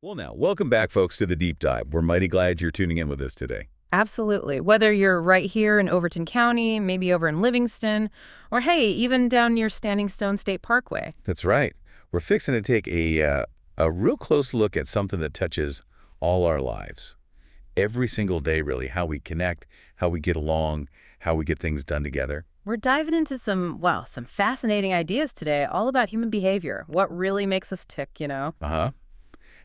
Well, now, welcome back, folks, to the Deep Dive. We're mighty glad you're tuning in with us today. Absolutely. Whether you're right here in Overton County, maybe over in Livingston, or hey, even down near Standing Stone State Parkway. That's right. We're fixing to take a real close look at something that touches all our lives. Every single day, really, how we connect, how we get along, how we get things done together. We're diving into some fascinating ideas today, all about human behavior, what really makes us tick. Uh-huh.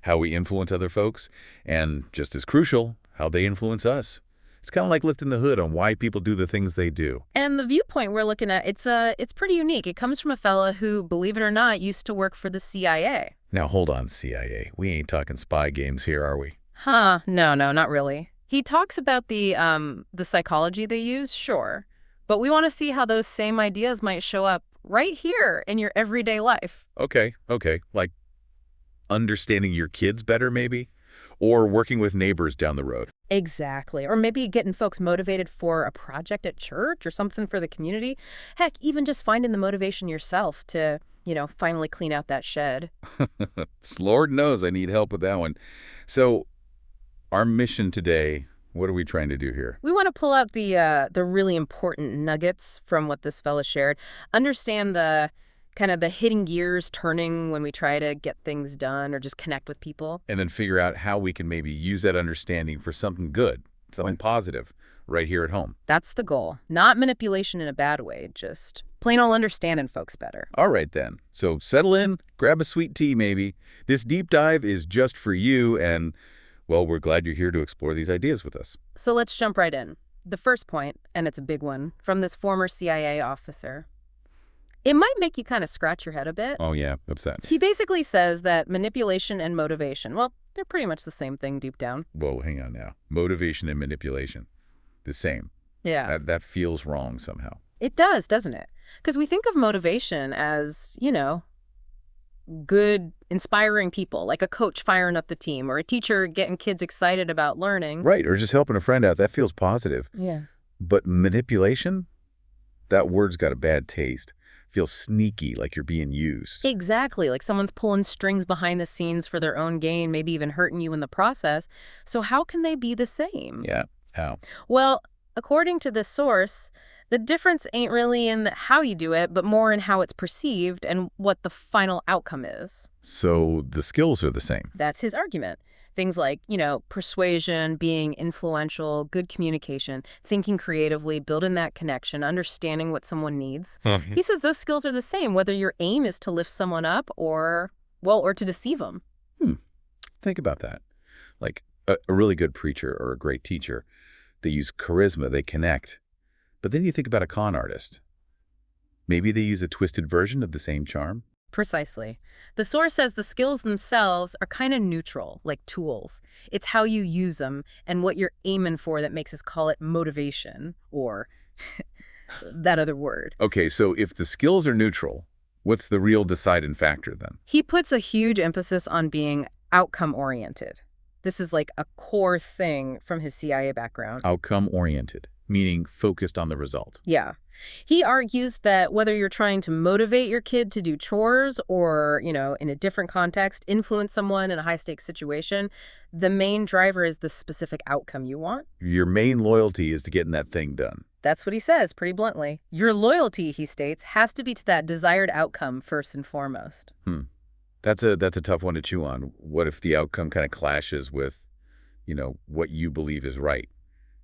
How we influence other folks, and just as crucial, how they influence us. It's kind of like lifting the hood on why people do the things they do. And the viewpoint we're looking at, it's pretty unique. It comes from a fella who, believe it or not, used to work for the CIA. Now, hold on, CIA. We ain't talking spy games here, are we? Huh, no, not really. He talks about the psychology they use, sure. But we want to see how those same ideas might show up right here in your everyday life. Okay. Like understanding your kids better, maybe? Or working with neighbors down the road. Exactly. Or maybe getting folks motivated for a project at church or something for the community. Heck, even just finding the motivation yourself to, finally clean out that shed. Lord knows I need help with that one. So, our mission today, what are we trying to do here? We want to pull out the really important nuggets from what this fella shared. Understand the kind of the hitting gears turning when we try to get things done or just connect with people. And then figure out how we can maybe use that understanding for something good, something positive, right here at home. That's the goal. Not manipulation in a bad way, just plain old understanding folks better. All right, then. So settle in, grab a sweet tea maybe. This deep dive is just for you, and, well, we're glad you're here to explore these ideas with us. So let's jump right in. The first point, and it's a big one, from this former CIA officer. It might make you kind of scratch your head a bit. Oh, yeah, upset. He basically says that manipulation and motivation, well, they're pretty much the same thing deep down. Whoa, hang on now. Motivation and manipulation, the same. Yeah. That feels wrong somehow. It does, doesn't it? Because we think of motivation as, good, inspiring people, like a coach firing up the team or a teacher getting kids excited about learning. Right, or just helping a friend out. That feels positive. Yeah. But manipulation? That word's got a bad taste. Feels sneaky, like you're being used. Exactly, like someone's pulling strings behind the scenes for their own gain, maybe even hurting you in the process. So how can they be the same? Yeah, how? Well, according to this source, the difference ain't really in how you do it, but more in how it's perceived and what the final outcome is. So the skills are the same. That's his argument. Things like, persuasion, being influential, good communication, thinking creatively, building that connection, understanding what someone needs. He says those skills are the same, whether your aim is to lift someone up or to deceive them. Think about that. Like a really good preacher or a great teacher, they use charisma, they connect. But then you think about a con artist. Maybe they use a twisted version of the same charm. Precisely. The source says the skills themselves are kind of neutral, like tools. It's how you use them and what you're aiming for that makes us call it motivation, or that other word. Okay, so if the skills are neutral, what's the real deciding factor then? He puts a huge emphasis on being outcome-oriented. This is like a core thing from his CIA background. Outcome-oriented, meaning focused on the result. Yeah. He argues that whether you're trying to motivate your kid to do chores or, in a different context, influence someone in a high-stakes situation, the main driver is the specific outcome you want. Your main loyalty is to getting that thing done. That's what he says, pretty bluntly. Your loyalty, he states, has to be to that desired outcome first and foremost. That's a tough one to chew on. What if the outcome kind of clashes with, what you believe is right?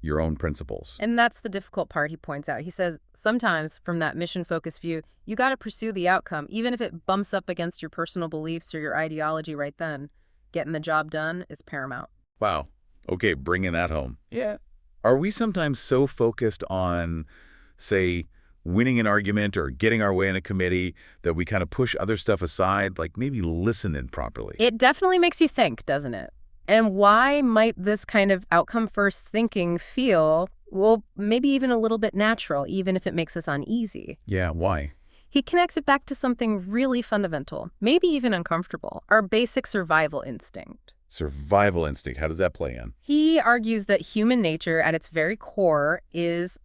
Your own principles. And that's the difficult part, he points out. He says, sometimes from that mission-focused view, you got to pursue the outcome, even if it bumps up against your personal beliefs or your ideology right then. Getting the job done is paramount. Wow. Okay, bringing that home. Yeah. Are we sometimes so focused on, say, winning an argument or getting our way in a committee that we kind of push other stuff aside, like maybe listening properly? It definitely makes you think, doesn't it? And why might this kind of outcome-first thinking feel, well, maybe even a little bit natural, even if it makes us uneasy? Yeah, why? He connects it back to something really fundamental, maybe even uncomfortable, our basic survival instinct. Survival instinct, how does that play in? He argues that human nature at its very core is,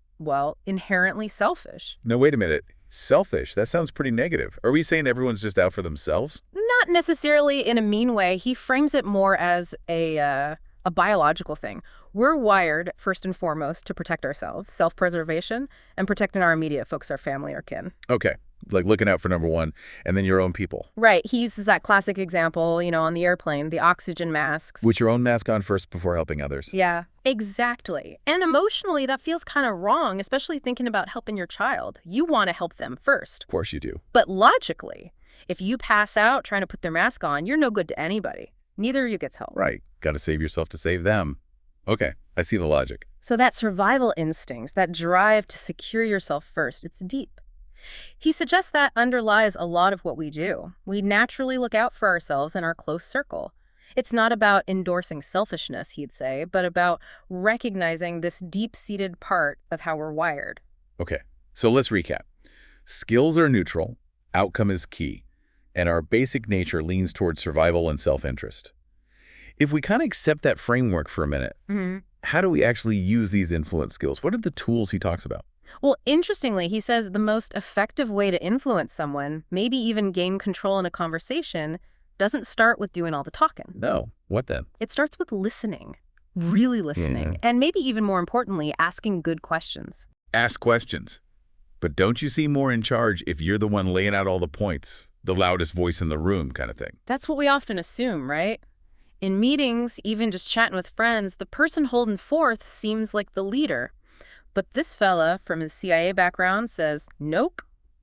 inherently selfish. No, wait a minute. Selfish? That sounds pretty negative. Are we saying everyone's just out for themselves? Not Not necessarily in a mean way. He frames it more as a biological thing. We're wired, first and foremost, to protect ourselves, self-preservation, and protecting our immediate folks, our family, our kin. Okay, like looking out for number one, and then your own people. Right. He uses that classic example, on the airplane, the oxygen masks. With your own mask on first before helping others. Yeah, exactly. And emotionally, that feels kind of wrong, especially thinking about helping your child. You want to help them first. Of course you do. But logically, if you pass out trying to put their mask on, you're no good to anybody. Neither of you gets help. Right. Got to save yourself to save them. Okay, I see the logic. So that survival instincts, that drive to secure yourself first, it's deep. He suggests that underlies a lot of what we do. We naturally look out for ourselves in our close circle. It's not about endorsing selfishness, he'd say, but about recognizing this deep-seated part of how we're wired. Okay, so let's recap. Skills are neutral, outcome is key, and our basic nature leans towards survival and self-interest. If we kind of accept that framework for a minute, how do we actually use these influence skills? What are the tools he talks about? Well, interestingly, he says the most effective way to influence someone, maybe even gain control in a conversation, doesn't start with doing all the talking. No. What then? It starts with listening, really listening, and maybe even more importantly, asking good questions. Ask questions. But don't you seem more in charge if you're the one laying out all the points, the loudest voice in the room kind of thing? That's what we often assume, right? In meetings, even just chatting with friends, the person holding forth seems like the leader. But this fella, from his CIA background, says, nope.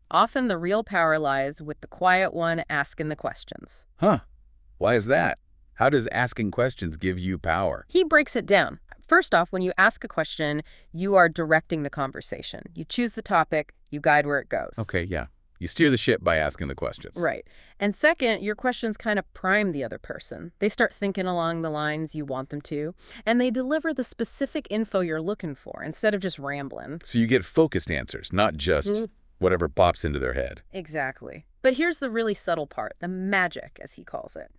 Often the real power lies with the quiet one asking the questions. Huh. Why is that? How does asking questions give you power? He breaks it down. First off, when you ask a question, you are directing the conversation. You choose the topic, you guide where it goes. Okay, yeah. You steer the ship by asking the questions. Right. And second, your questions kind of prime the other person. They start thinking along the lines you want them to, and they deliver the specific info you're looking for instead of just rambling. So you get focused answers, not just whatever pops into their head. Exactly. But here's the really subtle part, the magic, as he calls it.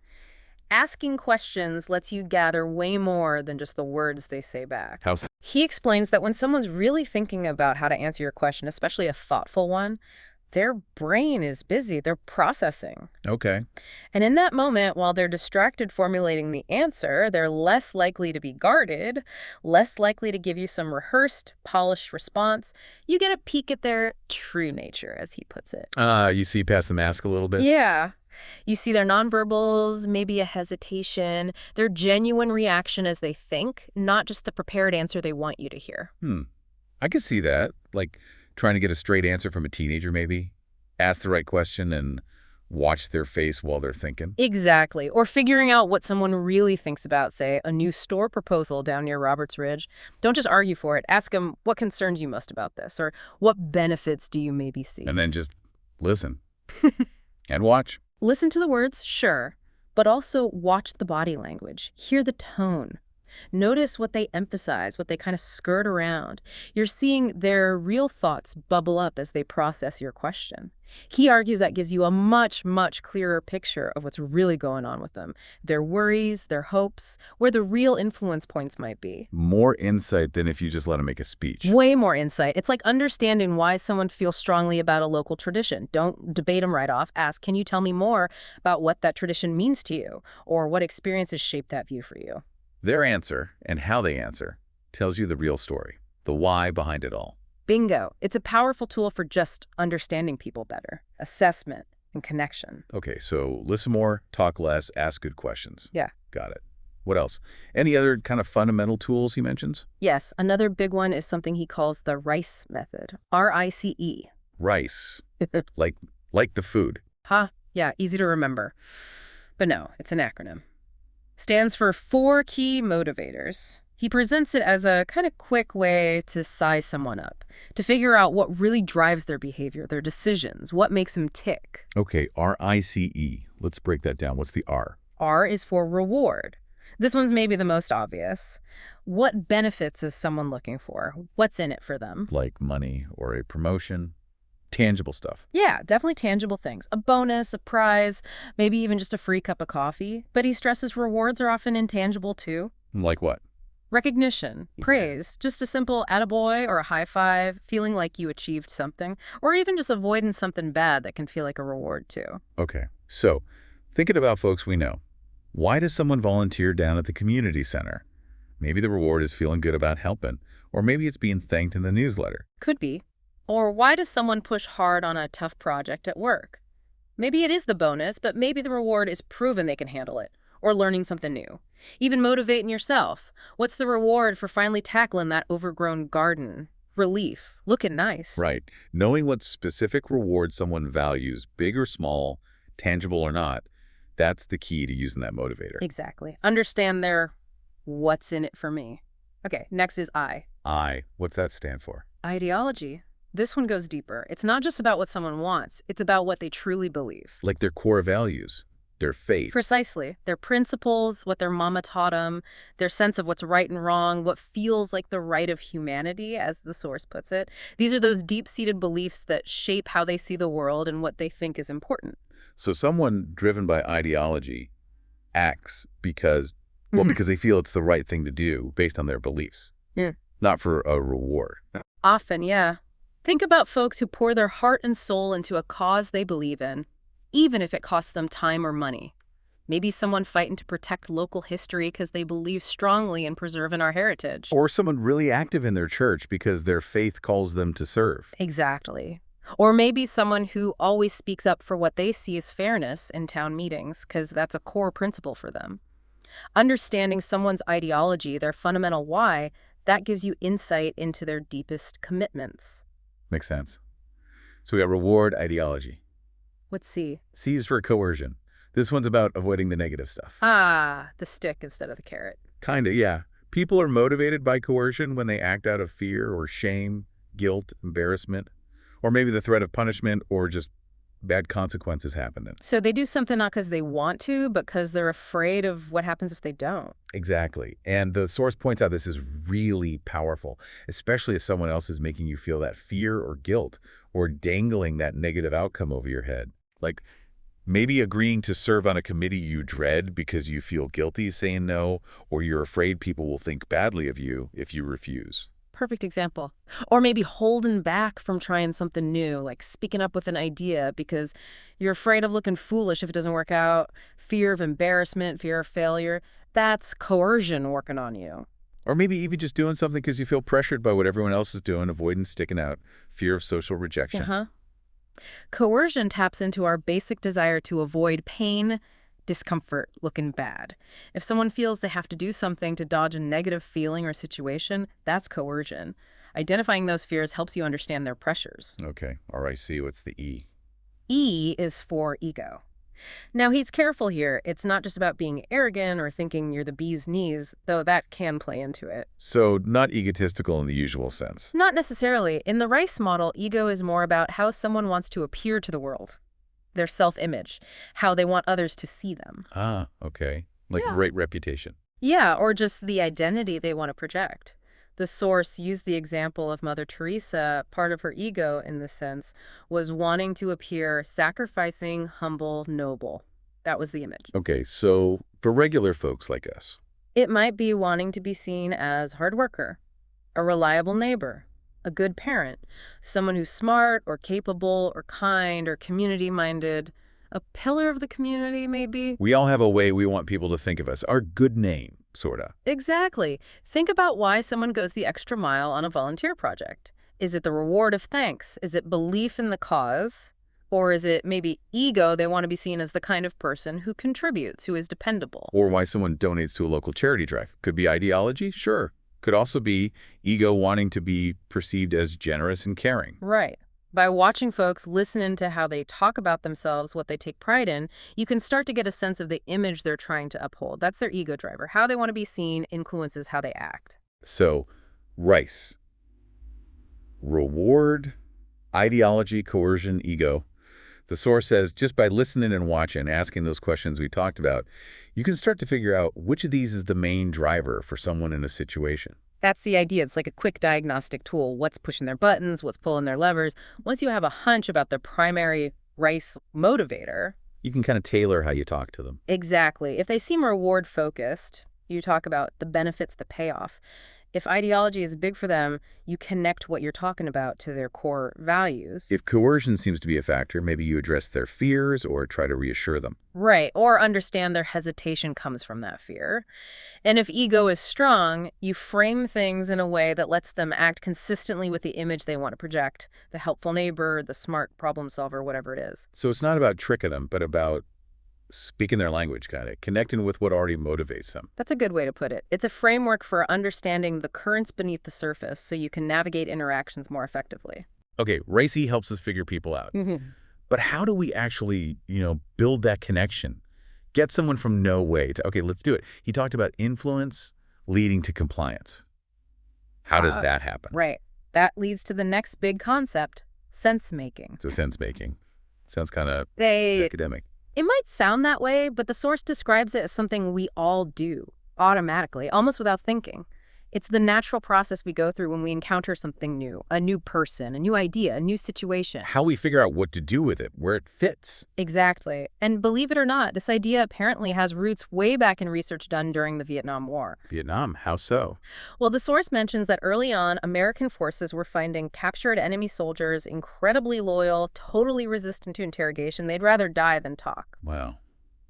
Asking questions lets you gather way more than just the words they say back. How so? He explains that when someone's really thinking about how to answer your question, especially a thoughtful one, their brain is busy. They're processing. Okay. And in that moment, while they're distracted formulating the answer, they're less likely to be guarded, less likely to give you some rehearsed, polished response. You get a peek at their true nature, as he puts it. You see past the mask a little bit? Yeah. You see their nonverbals, maybe a hesitation, their genuine reaction as they think, not just the prepared answer they want you to hear. I could see that. Like trying to get a straight answer from a teenager, maybe. Ask the right question and watch their face while they're thinking. Exactly. Or figuring out what someone really thinks about, say, a new store proposal down near Roberts Ridge. Don't just argue for it. Ask them what concerns you most about this, or what benefits do you maybe see? And then just listen and watch. Listen to the words, sure, but also watch the body language. Hear the tone. Notice what they emphasize, what they kind of skirt around. You're seeing their real thoughts bubble up as they process your question. He argues that gives you a much, much clearer picture of what's really going on with them, their worries, their hopes, where the real influence points might be. More insight than if you just let them make a speech. Way more insight. It's like understanding why someone feels strongly about a local tradition. Don't debate them right off. Ask, can you tell me more about what that tradition means to you, or what experiences shape that view for you? Their answer and how they answer tells you the real story, the why behind it all. Bingo. It's a powerful tool for just understanding people better, assessment, and connection. Okay, so listen more, talk less, ask good questions. Yeah. Got it. What else? Any other kind of fundamental tools he mentions? Yes, another big one is something he calls the RICE method. R-I-C-E. Rice. like the food. Yeah, easy to remember. But no, it's an acronym. Stands for 4 key motivators. He presents it as a kind of quick way to size someone up, to figure out what really drives their behavior, their decisions, what makes them tick. Okay, R-I-C-E. Let's break that down. What's the R? R is for reward. This one's maybe the most obvious. What benefits is someone looking for? What's in it for them? Like money or a promotion? Tangible stuff. Yeah, definitely tangible things. A bonus, a prize, maybe even just a free cup of coffee. But he stresses rewards are often intangible too. Like what? Recognition, praise, just a simple attaboy or a high five, feeling like you achieved something, or even just avoiding something bad that can feel like a reward too. Okay, so Thinking about folks we know. Why does someone volunteer down at the community center? Maybe the reward is feeling good about helping, or maybe it's being thanked in the newsletter. Could be. Or why does someone push hard on a tough project at work? Maybe it is the bonus, but maybe the reward is proven they can handle it, or learning something new. Even motivating yourself. What's the reward for finally tackling that overgrown garden? Relief. Looking nice. Right. Knowing what specific reward someone values, big or small, tangible or not, that's the key to using that motivator. Exactly. Understand their what's in it for me. Okay, next is I. I. What's that stand for? Ideology. This one goes deeper. It's not just about what someone wants. It's about what they truly believe. Like their core values, their faith. Precisely. Their principles, what their mama taught them, their sense of what's right and wrong, what feels like the right of humanity, as the source puts it. These are those deep-seated beliefs that shape how they see the world and what they think is important. So someone driven by ideology acts because they feel it's the right thing to do based on their beliefs, not for a reward. Often, yeah. Think about folks who pour their heart and soul into a cause they believe in, even if it costs them time or money. Maybe someone fighting to protect local history because they believe strongly in preserving our heritage. Or someone really active in their church because their faith calls them to serve. Exactly. Or maybe someone who always speaks up for what they see as fairness in town meetings because that's a core principle for them. Understanding someone's ideology, their fundamental why, that gives you insight into their deepest commitments. Makes sense. So we got reward, ideology. What's C? C is for coercion. This one's about avoiding the negative stuff. Ah, the stick instead of the carrot. Kinda, yeah. People are motivated by coercion when they act out of fear or shame, guilt, embarrassment, or maybe the threat of punishment or just bad consequences happening. So they do something not because they want to, but because they're afraid of what happens if they don't. Exactly. And the source points out this is really powerful, especially if someone else is making you feel that fear or guilt or dangling that negative outcome over your head. Like maybe agreeing to serve on a committee you dread because you feel guilty saying no, or you're afraid people will think badly of you if you refuse. Perfect example. Or maybe holding back from trying something new, like speaking up with an idea because you're afraid of looking foolish if it doesn't work out, fear of embarrassment, fear of failure. That's coercion working on you. Or maybe even just doing something because you feel pressured by what everyone else is doing, avoidance sticking out, fear of social rejection. Coercion taps into our basic desire to avoid pain, discomfort, looking bad. If someone feels they have to do something to dodge a negative feeling or situation, that's coercion. Identifying those fears helps you understand their pressures. Okay, RIC, what's the E? E is for ego. Now, he's careful here. It's not just about being arrogant or thinking you're the bee's knees, though that can play into it. So not egotistical in the usual sense. Not necessarily. In the Rice model, ego is more about how someone wants to appear to the world. Their self-image, how they want others to see them. Ah, okay. Like great reputation. Yeah, or just the identity they want to project. The source used the example of Mother Teresa. Part of her ego, in this sense, was wanting to appear sacrificing, humble, noble. That was the image. Okay, so for regular folks like us. It might be wanting to be seen as a hard worker, a reliable neighbor, a good parent, someone who's smart or capable or kind or community-minded, a pillar of the community, maybe. We all have a way we want people to think of us, our good name, sorta. Exactly. Think about why someone goes the extra mile on a volunteer project. Is it the reward of thanks? Is it belief in the cause? Or is it maybe ego? They want to be seen as the kind of person who contributes, who is dependable. Or why someone donates to a local charity drive. Could be ideology, sure. Could also be ego wanting to be perceived as generous and caring. Right. By watching folks, listening to how they talk about themselves, what they take pride in, you can start to get a sense of the image they're trying to uphold. That's their ego driver. How they want to be seen influences how they act. So, Rice. Reward, ideology, coercion, ego. The source says just by listening and watching, asking those questions we talked about, you can start to figure out which of these is the main driver for someone in a situation. That's the idea. It's like a quick diagnostic tool. What's pushing their buttons, what's pulling their levers. Once you have a hunch about the primary Rice motivator, you can kind of tailor how you talk to them. Exactly. If they seem reward-focused, you talk about the benefits, the payoff. If ideology is big for them, you connect what you're talking about to their core values. If coercion seems to be a factor, maybe you address their fears or try to reassure them. Right, or understand their hesitation comes from that fear. And if ego is strong, you frame things in a way that lets them act consistently with the image they want to project, the helpful neighbor, the smart problem solver, whatever it is. So it's not about tricking them, but about speaking their language, kind of connecting with what already motivates them. That's a good way to put it. It's a framework for understanding the currents beneath the surface so you can navigate interactions more effectively. Okay, Racy helps us figure people out. But how do we actually, build that connection? Get someone from no way to, okay, let's do it. He talked about influence leading to compliance. How does that happen? Right. That leads to the next big concept, sense-making. So sense-making. Sounds kind of academic. It might sound that way, but the source describes it as something we all do, automatically, almost without thinking. It's the natural process we go through when we encounter something new, a new person, a new idea, a new situation. How we figure out what to do with it, where it fits. Exactly. And believe it or not, this idea apparently has roots way back in research done during the Vietnam War. Vietnam? How so? Well, the source mentions that early on, American forces were finding captured enemy soldiers incredibly loyal, totally resistant to interrogation. They'd rather die than talk. Wow.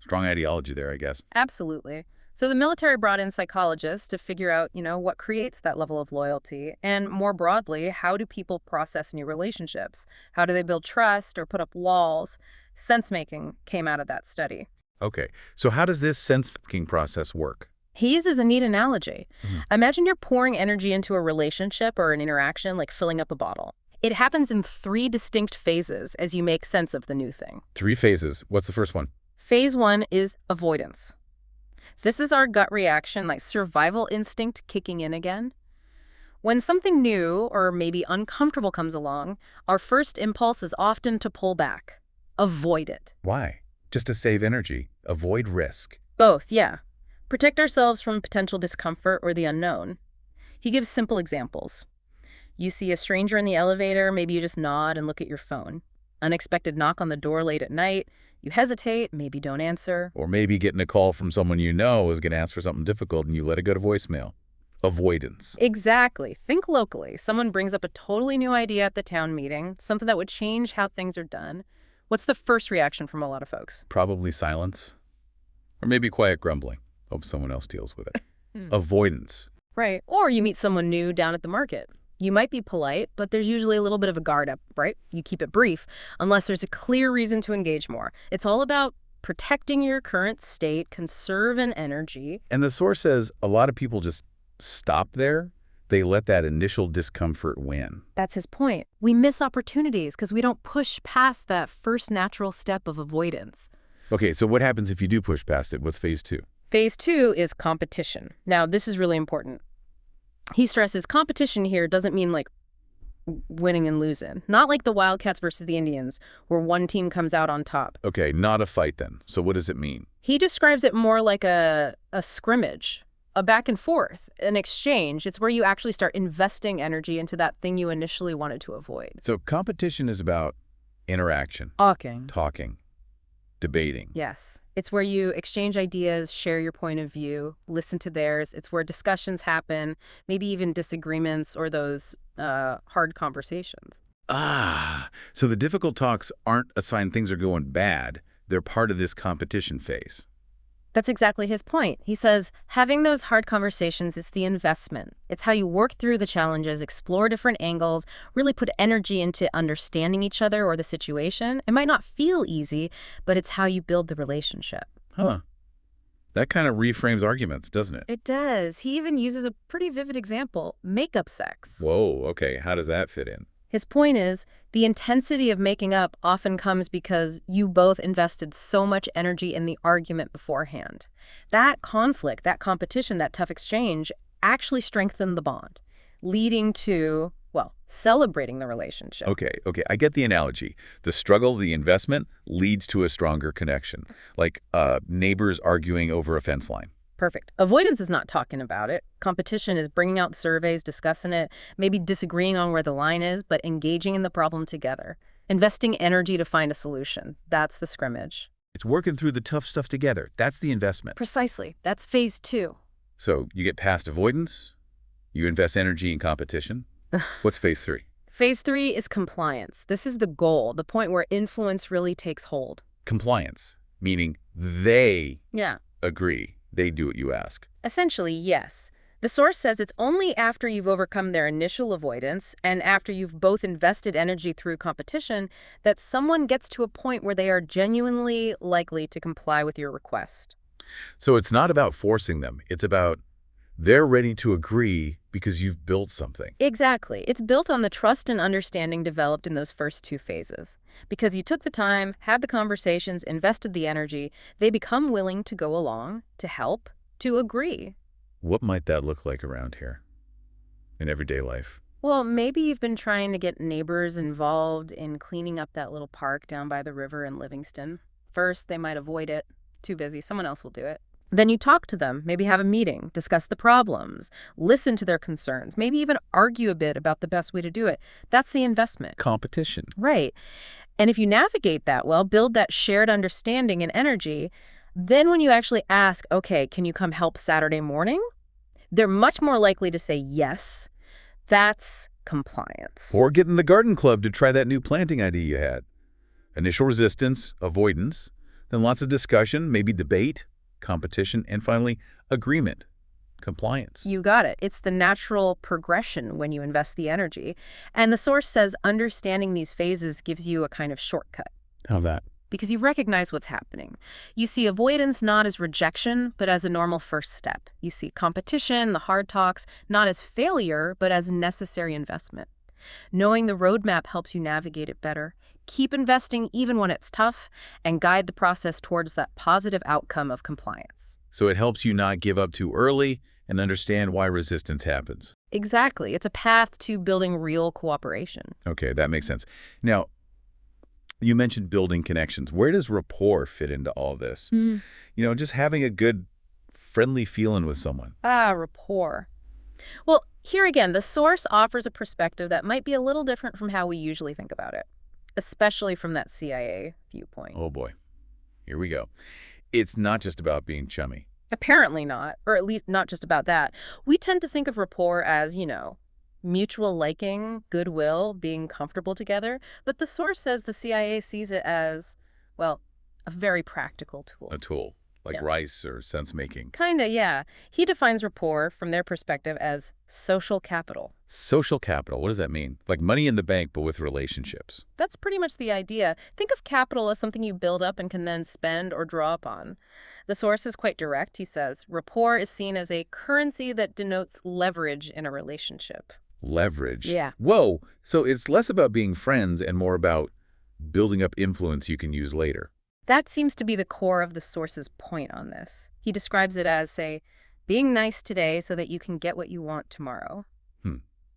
Strong ideology there, I guess. Absolutely. So the military brought in psychologists to figure out, what creates that level of loyalty. And more broadly, how do people process new relationships? How do they build trust or put up walls? Sense-making came out of that study. Okay, so how does this sense-making process work? He uses a neat analogy. Imagine you're pouring energy into a relationship or an interaction, like filling up a bottle. It happens in 3 distinct phases as you make sense of the new thing. 3 phases. What's the first one? Phase 1 is avoidance. This is our gut reaction, like survival instinct kicking in again. When something new or maybe uncomfortable comes along, our first impulse is often to pull back. Avoid it. Why? Just to save energy. Avoid risk. Both, yeah. Protect ourselves from potential discomfort or the unknown. He gives simple examples. You see a stranger in the elevator, maybe you just nod and look at your phone. Unexpected knock on the door late at night. You hesitate, maybe don't answer. Or maybe getting a call from someone you know is going to ask for something difficult and you let it go to voicemail. Avoidance. Exactly. Think locally. Someone brings up a totally new idea at the town meeting, something that would change how things are done. What's the first reaction from a lot of folks? Probably silence. Or maybe quiet grumbling. Hope someone else deals with it. Avoidance. Right. Or you meet someone new down at the market. You might be polite, but there's usually a little bit of a guard up, right? You keep it brief, unless there's a clear reason to engage more. It's all about protecting your current state, conserving energy. And the source says a lot of people just stop there. They let that initial discomfort win. That's his point. We miss opportunities because we don't push past that first natural step of avoidance. Okay, so what happens if you do push past it? What's phase 2? Phase 2 is competition. Now, this is really important. He stresses competition here doesn't mean like winning and losing. Not like the Wildcats versus the Indians, where one team comes out on top. Okay, not a fight then. So what does it mean? He describes it more like a scrimmage, a back and forth, an exchange. It's where you actually start investing energy into that thing you initially wanted to avoid. So competition is about interaction. Talking. Debating. Yes. It's where you exchange ideas, share your point of view, listen to theirs. It's where discussions happen, maybe even disagreements or those hard conversations. So the difficult talks aren't a sign things are going bad. They're part of this competition phase. That's exactly his point. He says, having those hard conversations is the investment. It's how you work through the challenges, explore different angles, really put energy into understanding each other or the situation. It might not feel easy, but it's how you build the relationship. Huh. That kind of reframes arguments, doesn't it? It does. He even uses a pretty vivid example, makeup sex. Whoa, okay. How does that fit in? His point is, the intensity of making up often comes because you both invested so much energy in the argument beforehand. That conflict, that competition, that tough exchange actually strengthened the bond, leading to, well, celebrating the relationship. Okay. I get the analogy. The struggle, the investment, leads to a stronger connection, like neighbors arguing over a fence line. Perfect. Avoidance is not talking about it. Competition is bringing out the surveys, discussing it, maybe disagreeing on where the line is, but engaging in the problem together. Investing energy to find a solution. That's the scrimmage. It's working through the tough stuff together. That's the investment. Precisely. That's phase 2. So you get past avoidance, You invest energy in competition. What's phase 3? Phase 3 is compliance. This is the goal, the point where influence really takes hold. Compliance, meaning they Yeah. agree. They do what you ask. Essentially, yes. The source says it's only after you've overcome their initial avoidance and after you've both invested energy through competition that someone gets to a point where they are genuinely likely to comply with your request. So it's not about forcing them. It's about they're ready to agree because you've built something. Exactly. It's built on the trust and understanding developed in those first 2 phases. Because you took the time, had the conversations, invested the energy, they become willing to go along, to help, to agree. What might that look like around here in everyday life? Well, maybe you've been trying to get neighbors involved in cleaning up that little park down by the river in Livingston. First, they might avoid it. Too busy. Someone else will do it. Then you talk to them, maybe have a meeting, discuss the problems, listen to their concerns, maybe even argue a bit about the best way to do it. That's the investment. Competition. Right. And if you navigate that well, build that shared understanding and energy, then when you actually ask, okay, can you come help Saturday morning? They're much more likely to say yes. That's compliance. Or get in the garden club to try that new planting idea you had. Initial resistance, avoidance, then lots of discussion, maybe debate, competition, and finally, agreement, compliance. You got it. It's the natural progression when you invest the energy. And the source says understanding these phases gives you a kind of shortcut. How that? Because you recognize what's happening. You see avoidance not as rejection, but as a normal first step. You see competition, the hard talks, not as failure, but as necessary investment. Knowing the roadmap helps you navigate it better. Keep investing even when it's tough, and guide the process towards that positive outcome of compliance. So it helps you not give up too early and understand why resistance happens. Exactly. It's a path to building real cooperation. Okay, that makes sense. Now, you mentioned building connections. Where does rapport fit into all this? Just having a good, friendly feeling with someone. Rapport. Well, here again, the source offers a perspective that might be a little different from how we usually think about it, especially from that CIA viewpoint. Oh boy, here we go. It's not just about being chummy. Apparently not, or at least not just about that. We tend to think of rapport as, mutual liking, goodwill, being comfortable together. But the source says the CIA sees it as, well, a very practical tool. A tool, like Yeah. rice or sense-making. Kinda, yeah. He defines rapport from their perspective as social capital. Social capital, what does that mean? Like money in the bank, but with relationships. That's pretty much the idea. Think of capital as something you build up and can then spend or draw upon. The source is quite direct. He says, rapport is seen as a currency that denotes leverage in a relationship. Leverage. Yeah. Whoa, so it's less about being friends and more about building up influence you can use later. That seems to be the core of the source's point on this. He describes it as, say, being nice today so that you can get what you want tomorrow.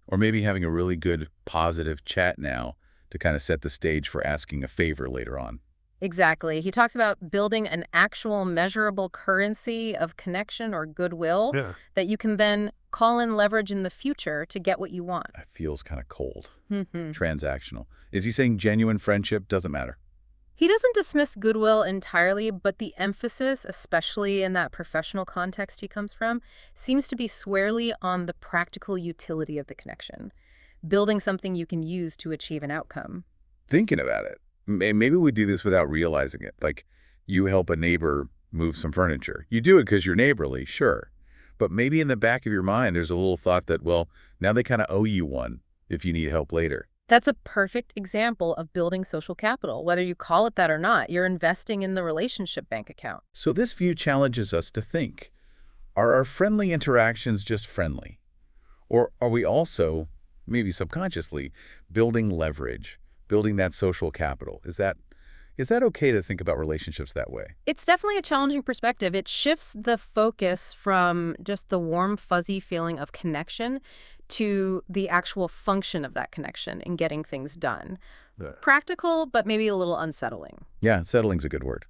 Or maybe having a really good, positive chat now to kind of set the stage for asking a favor later on. Exactly. He talks about building an actual measurable currency of connection or goodwill that you can then call in leverage in the future to get what you want. That feels kind of cold. Transactional. Is he saying genuine friendship doesn't matter? He doesn't dismiss goodwill entirely, but the emphasis, especially in that professional context he comes from, seems to be squarely on the practical utility of the connection, building something you can use to achieve an outcome. Thinking about it, maybe we do this without realizing it. Like you help a neighbor move some furniture. You do it because you're neighborly, sure. But maybe in the back of your mind, there's a little thought that, well, now they kind of owe you one if you need help later. That's a perfect example of building social capital. Whether you call it that or not, you're investing in the relationship bank account. So this view challenges us to think, are our friendly interactions just friendly? Or are we also, maybe subconsciously, building leverage, building that social capital? Is that okay to think about relationships that way? It's definitely a challenging perspective. It shifts the focus from just the warm, fuzzy feeling of connection to the actual function of that connection in getting things done. Practical, but maybe a little unsettling. Yeah, settling's a good word.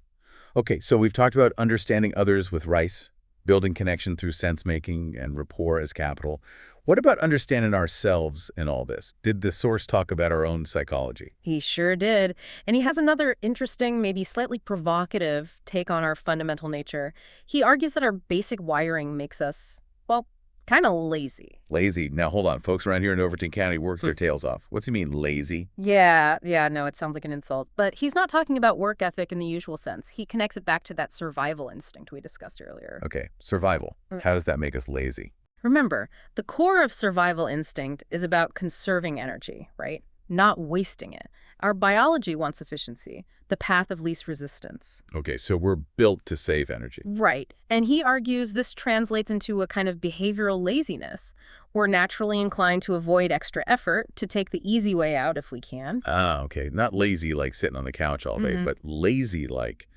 Okay, so we've talked about understanding others with rice, building connection through sense-making and rapport as capital. What about understanding ourselves in all this? Did the source talk about our own psychology? He sure did. And he has another interesting, maybe slightly provocative take on our fundamental nature. He argues that our basic wiring makes us, well, Kind of lazy. Lazy. Now, hold on. Folks around here in Overton County work their tails off. What's he mean, lazy? Yeah, no, it sounds like an insult. But he's not talking about work ethic in the usual sense. He connects it back to that survival instinct we discussed earlier. Okay, survival. How does that make us lazy? Remember, the core of survival instinct is about conserving energy, right? Not wasting it. Our biology wants efficiency, the path of least resistance. Okay, so we're built to save energy. Right. And he argues this translates into a kind of behavioral laziness. We're naturally inclined to avoid extra effort, to take the easy way out if we can. Ah, okay. Not lazy like sitting on the couch all day, but lazy like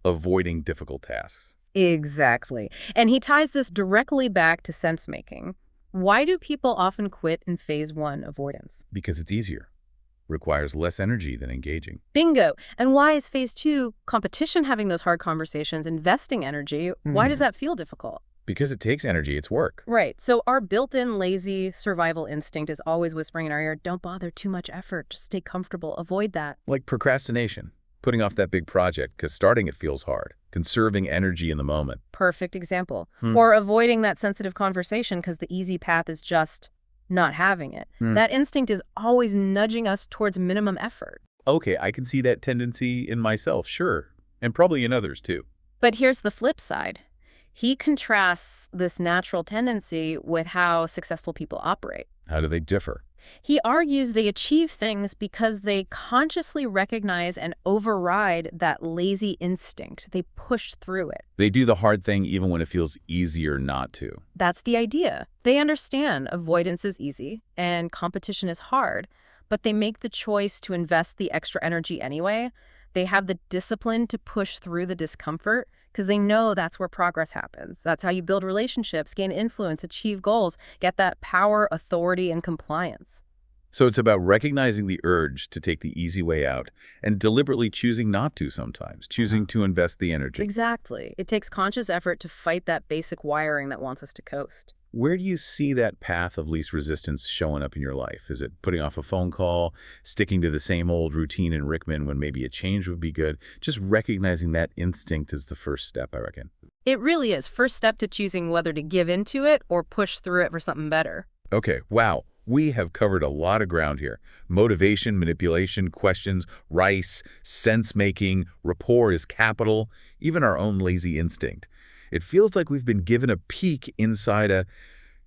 avoiding difficult tasks. Exactly. And he ties this directly back to sense-making. Why do people often quit in phase 1 avoidance? Because it's easier. Requires less energy than engaging. Bingo. And why is phase 2 competition, having those hard conversations, investing energy? Why does that feel difficult? Because it takes energy, it's work. Right. So our built-in lazy survival instinct is always whispering in our ear, don't bother, too much effort, just stay comfortable, avoid that. Like procrastination, putting off that big project because starting it feels hard, conserving energy in the moment. Perfect example. Or avoiding that sensitive conversation because the easy path is just not having it. That instinct is always nudging us towards minimum effort. Okay, I can see that tendency in myself, sure. And probably in others, too. But here's the flip side. He contrasts this natural tendency with how successful people operate. How do they differ? He argues they achieve things because they consciously recognize and override that lazy instinct. They push through it. They do the hard thing even when it feels easier not to. That's the idea. They understand avoidance is easy and competition is hard, but they make the choice to invest the extra energy anyway. They have the discipline to push through the discomfort because they know that's where progress happens. That's how you build relationships, gain influence, achieve goals, get that power, authority, and compliance. So it's about recognizing the urge to take the easy way out and deliberately choosing not to sometimes, choosing to invest the energy. Exactly. It takes conscious effort to fight that basic wiring that wants us to coast. Where do you see that path of least resistance showing up in your life? Is it putting off a phone call, sticking to the same old routine in Rickman when maybe a change would be good? Just recognizing that instinct is the first step, I reckon. It really is. First step to choosing whether to give into it or push through it for something better. Okay, wow. We have covered a lot of ground here. Motivation, manipulation, questions, rice, sense-making, rapport is capital, even our own lazy instinct. It feels like we've been given a peek inside a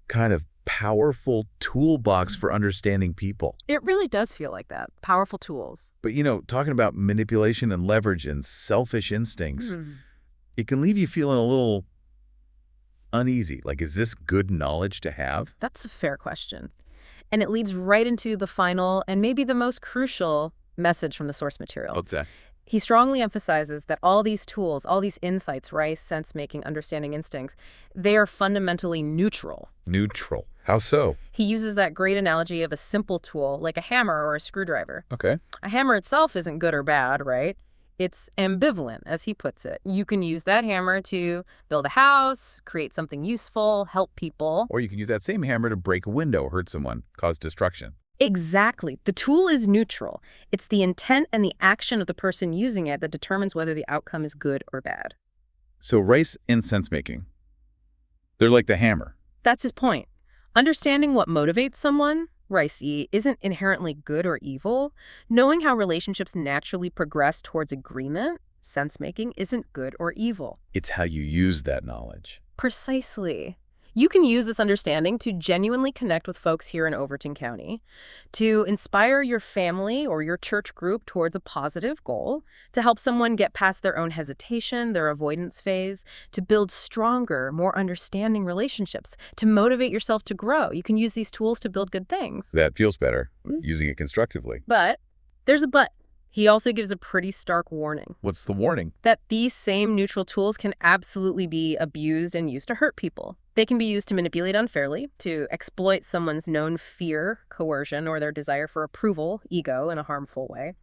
kind of powerful toolbox for understanding people. It really does feel like that. Powerful tools. But, you know, talking about manipulation and leverage and selfish instincts, it can leave you feeling a little uneasy. Like, is this good knowledge to have? That's a fair question. And it leads right into the final and maybe the most crucial message from the source material. What's that? He strongly emphasizes that all these tools, all these insights, rice, sense-making, understanding instincts, they are fundamentally neutral. Neutral. How so? He uses that great analogy of a simple tool, like a hammer or a screwdriver. Okay. A hammer itself isn't good or bad, right? It's ambivalent, as he puts it. You can use that hammer to build a house, create something useful, help people. Or you can use that same hammer to break a window, hurt someone, cause destruction. Exactly. The tool is neutral. It's the intent and the action of the person using it that determines whether the outcome is good or bad. So rice and sense-making, they're like the hammer. That's his point. Understanding what motivates someone, Ricey, isn't inherently good or evil. Knowing how relationships naturally progress towards agreement, sense-making, isn't good or evil. It's how you use that knowledge. Precisely. You can use this understanding to genuinely connect with folks here in Overton County, to inspire your family or your church group towards a positive goal, to help someone get past their own hesitation, their avoidance phase, to build stronger, more understanding relationships, to motivate yourself to grow. You can use these tools to build good things. That feels better, using it constructively. But there's a but. He also gives a pretty stark warning. What's the warning? That these same neutral tools can absolutely be abused and used to hurt people. They can be used to manipulate unfairly, to exploit someone's known fear, coercion, or their desire for approval, ego, in a harmful way,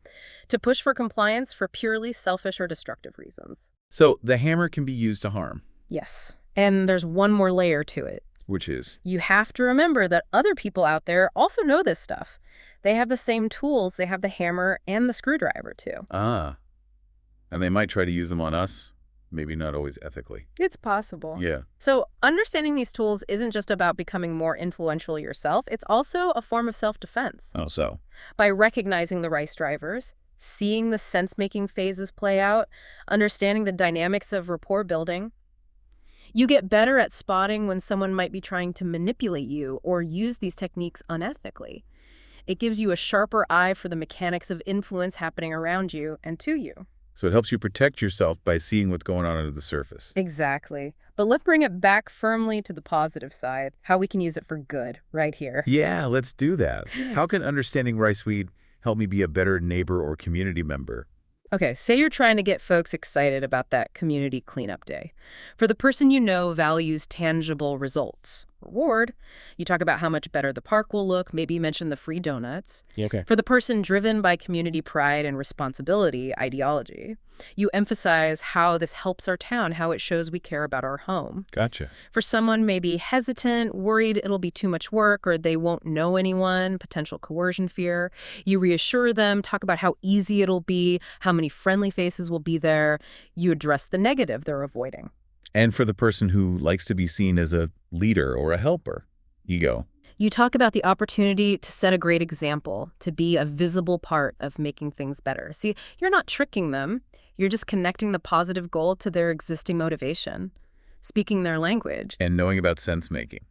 to push for compliance for purely selfish or destructive reasons. So the hammer can be used to harm. Yes. And there's one more layer to it. Which is? You have to remember that other people out there also know this stuff. They have the same tools. They have the hammer and the screwdriver, too. Ah. And they might try to use them on us? maybe not always ethically. It's possible. Yeah. So understanding these tools isn't just about becoming more influential yourself. It's also a form of self-defense. Oh, so? By recognizing the rice drivers, seeing the sense-making phases play out, understanding the dynamics of rapport building, you get better at spotting when someone might be trying to manipulate you or use these techniques unethically. It gives you a sharper eye for the mechanics of influence happening around you and to you. So it helps you protect yourself by seeing what's going on under the surface. Exactly. But let's bring it back firmly to the positive side, how we can use it for good right here. Yeah, let's do that. How can understanding riceweed help me be a better neighbor or community member? Okay, say you're trying to get folks excited about that community cleanup day. For the person you know values tangible results. Reward, you talk about how much better the park will look, maybe mention the free donuts. Yeah, okay. For the person driven by community pride and responsibility ideology, you emphasize how this helps our town, how it shows we care about our home. Gotcha. For someone maybe hesitant, worried it'll be too much work or they won't know anyone, potential coercion fear, you reassure them, talk about how easy it'll be, how many friendly faces will be there. You address the negative they're avoiding. And for the person who likes to be seen as a leader or a helper, ego. You talk about the opportunity to set a great example, to be a visible part of making things better. See, you're not tricking them. You're just connecting the positive goal to their existing motivation, speaking their language. And knowing about sense-making.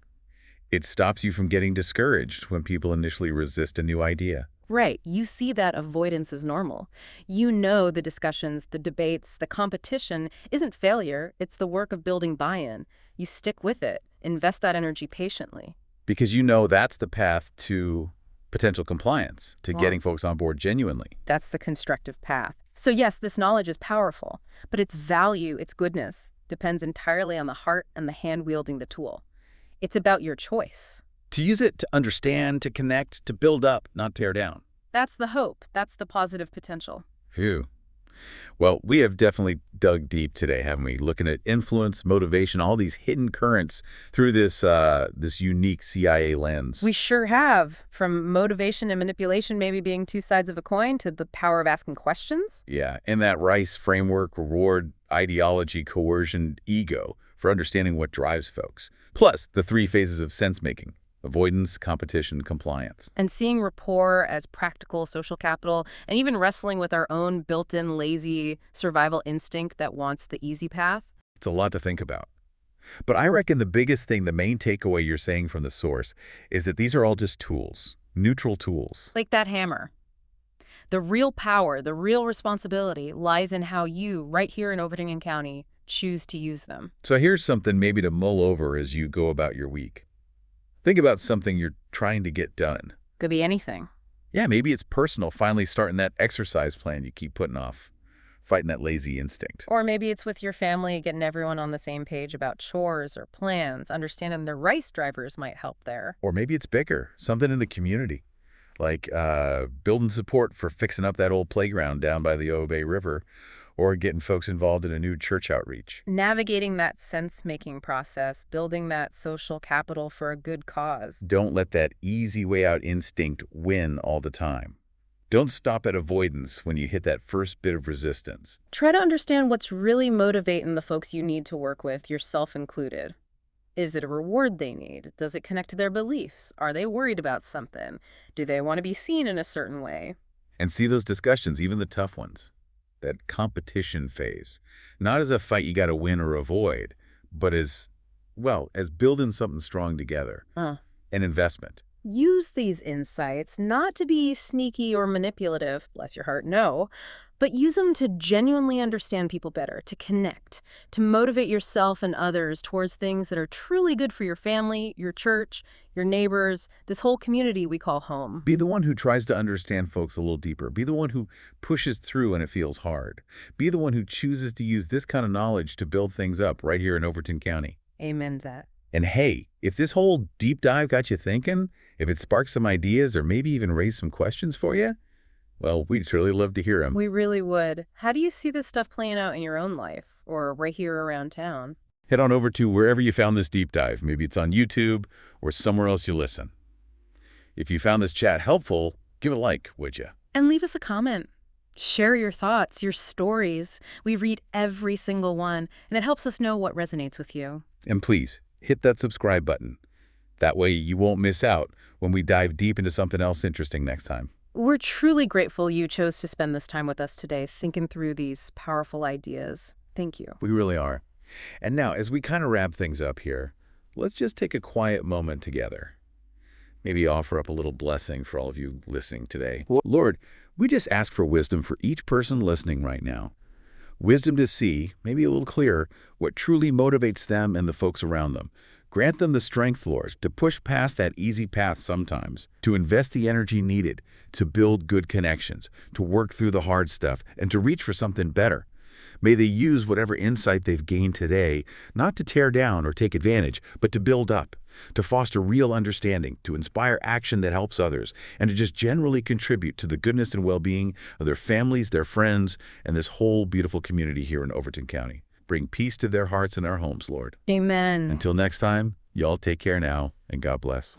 It stops you from getting discouraged when people initially resist a new idea. Right. You see that avoidance is normal. You know the discussions, the debates, the competition isn't failure. It's the work of building buy-in. You stick with it. Invest that energy patiently. Because you know that's the path to potential compliance, to getting folks on board genuinely. That's the constructive path. So yes, this knowledge is powerful, but its value, its goodness, depends entirely on the heart and the hand wielding the tool. It's about your choice. To use it to understand, to connect, to build up, not tear down. That's the hope. That's the positive potential. Phew. Well, we have definitely dug deep today, haven't we? Looking at influence, motivation, all these hidden currents through this unique CIA lens. We sure have. From motivation and manipulation maybe being two sides of a coin to the power of asking questions. Yeah, and that Rice framework, reward, ideology, coercion, ego for understanding what drives folks. Plus, the 3 phases of sense-making. Avoidance, competition, compliance. And seeing rapport as practical social capital, and even wrestling with our own built-in lazy survival instinct that wants the easy path. It's a lot to think about. But I reckon the biggest thing, the main takeaway you're saying from the source, is that these are all just tools, neutral tools. Like that hammer. The real power, the real responsibility lies in how you, right here in Overton County, choose to use them. So here's something maybe to mull over as you go about your week. Think about something you're trying to get done. Could be anything. Yeah, maybe it's personal, finally starting that exercise plan you keep putting off, fighting that lazy instinct. Or maybe it's with your family, getting everyone on the same page about chores or plans, understanding the rice drivers might help there. Or maybe it's bigger, something in the community, like building support for fixing up that old playground down by the Obey River, or getting folks involved in a new church outreach. Navigating that sense-making process, building that social capital for a good cause. Don't let that easy way out instinct win all the time. Don't stop at avoidance when you hit that first bit of resistance. Try to understand what's really motivating the folks you need to work with, yourself included. Is it a reward they need? Does it connect to their beliefs? Are they worried about something? Do they want to be seen in a certain way? And see those discussions, even the tough ones. That competition phase, not as a fight you got to win or avoid, but as building something strong together, an investment. Use these insights not to be sneaky or manipulative, bless your heart, no, but use them to genuinely understand people better, to connect, to motivate yourself and others towards things that are truly good for your family, your church, your neighbors, this whole community we call home. Be the one who tries to understand folks a little deeper. Be the one who pushes through when it feels hard. Be the one who chooses to use this kind of knowledge to build things up right here in Overton County. Amen to that. And hey, if this whole deep dive got you thinking, if it sparked some ideas or maybe even raised some questions for you, well, we'd truly love to hear them. We really would. How do you see this stuff playing out in your own life or right here around town? Head on over to wherever you found this deep dive. Maybe it's on YouTube or somewhere else you listen. If you found this chat helpful, give it a like, would you? And leave us a comment. Share your thoughts, your stories. We read every single one, and it helps us know what resonates with you. And please, hit that subscribe button. That way you won't miss out when we dive deep into something else interesting next time. We're truly grateful you chose to spend this time with us today, thinking through these powerful ideas. Thank you. We really are. And now, as we kind of wrap things up here, let's just take a quiet moment together. Maybe offer up a little blessing for all of you listening today. Lord, we just ask for wisdom for each person listening right now. Wisdom to see, maybe a little clearer, what truly motivates them and the folks around them. Grant them the strength, Lord, to push past that easy path sometimes, to invest the energy needed, to build good connections, to work through the hard stuff, and to reach for something better. May they use whatever insight they've gained today, not to tear down or take advantage, but to build up, to foster real understanding, to inspire action that helps others, and to just generally contribute to the goodness and well-being of their families, their friends, and this whole beautiful community here in Overton County. Bring peace to their hearts and their homes, Lord. Amen. Until next time, y'all take care now, and God bless.